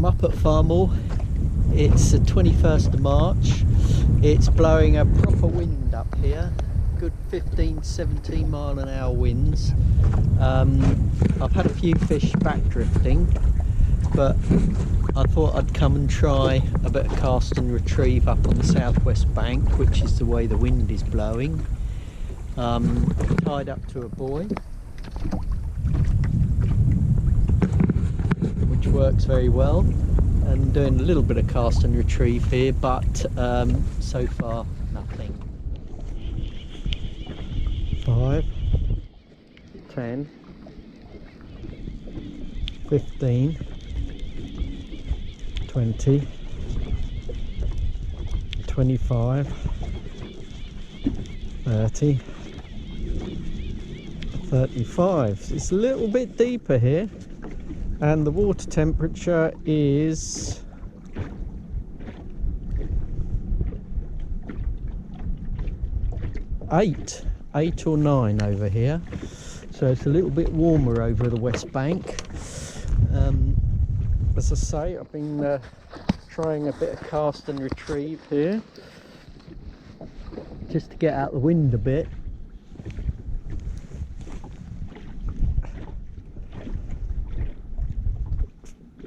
I'm up at Farmoor. It's the 21st of March. It's blowing a proper wind up here, good 15-17 mile an hour winds. I've had a few fish back drifting, but I thought I'd come and try a bit of cast and retrieve up on the southwest bank, which is the way the wind is blowing. Tied up to a buoy, which works very well, and doing a little bit of cast and retrieve here, but so far nothing. 5, 10, 15, 20, 25, 30, 35. It's a little bit deeper here, and the water temperature is 8 or 9 over here, so it's a little bit warmer over the west bank. As I say, I've been trying a bit of cast and retrieve here just to get out the wind a bit.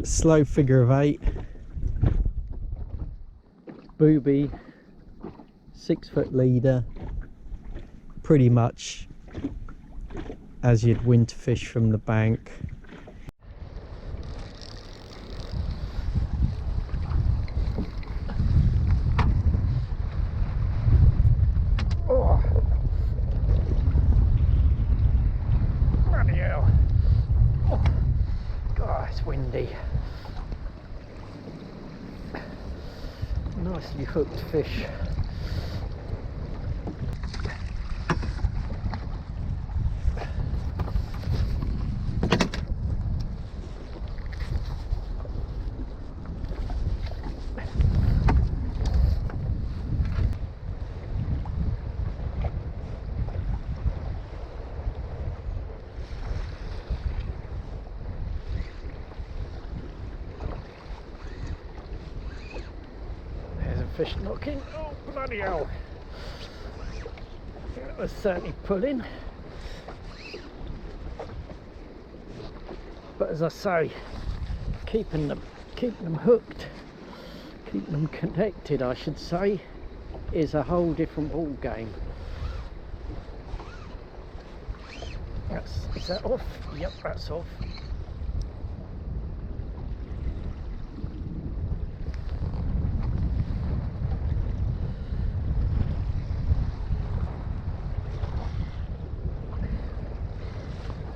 Slow figure of 8, booby, 6-foot leader, pretty much as you'd winter fish from the bank. Oh, bloody hell. Oh, God, it's windy. Nicely hooked fish. Fish knocking. Oh, bloody hell. That was certainly pulling. But as I say, keeping them hooked, keeping them connected, I should say, is a whole different ball game. Is that off? Yep, that's off.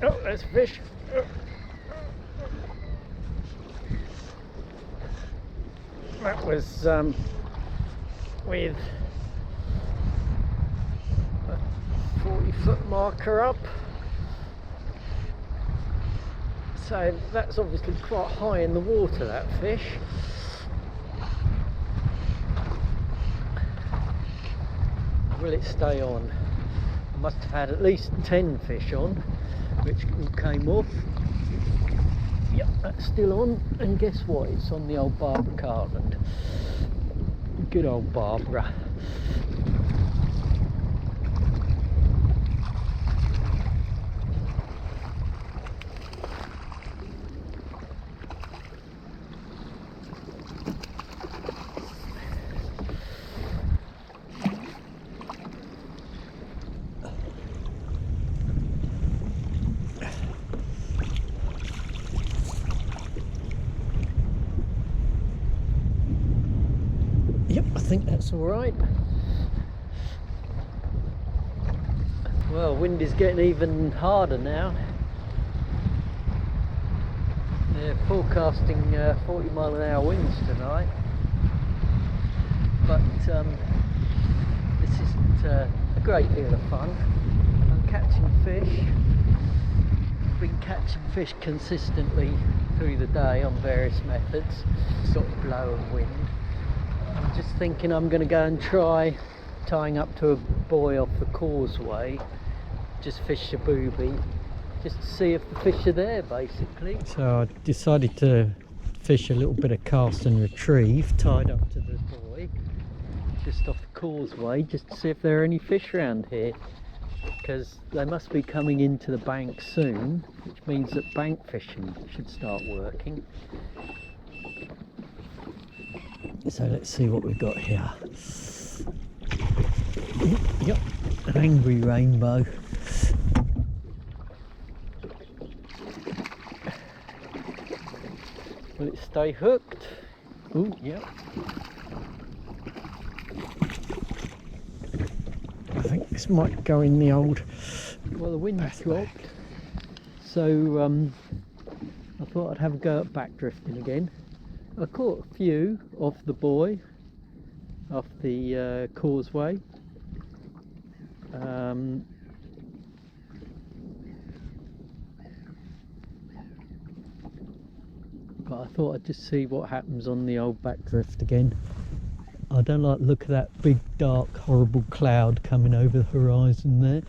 Oh, there's a fish. Oh. That was with a 40-foot marker up. So that's obviously quite high in the water, that fish. Will it stay on? I must have had at least 10 fish on, which all came off. Yep, that's still on, and guess what? It's on the old Barbara Cartland. Good old Barbara. Yep, I think that's all right. Well, wind is getting even harder now. They're forecasting 40 mile an hour winds tonight, but this isn't a great deal of fun. I'm catching fish. I've been catching fish consistently through the day on various methods, sort of blow and wind. I'm just thinking I'm going to go and try tying up to a buoy off the causeway, just fish a booby, just to see if the fish are there basically. So I decided to fish a little bit of cast and retrieve tied up to the buoy just off the causeway, just to see if there are any fish around here, because they must be coming into the bank soon, which means that bank fishing should start working. So let's see what we've got here. Yep, an angry rainbow. Will it stay hooked? Oh, yep. I think this might go in the old... Well, the wind's dropped, so I thought I'd have a go at back drifting again. I caught a few off the buoy, off the causeway. But I thought I'd just see what happens on the old back drift again. I don't like the look of that big dark horrible cloud coming over the horizon there.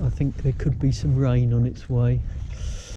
I think there could be some rain on its way.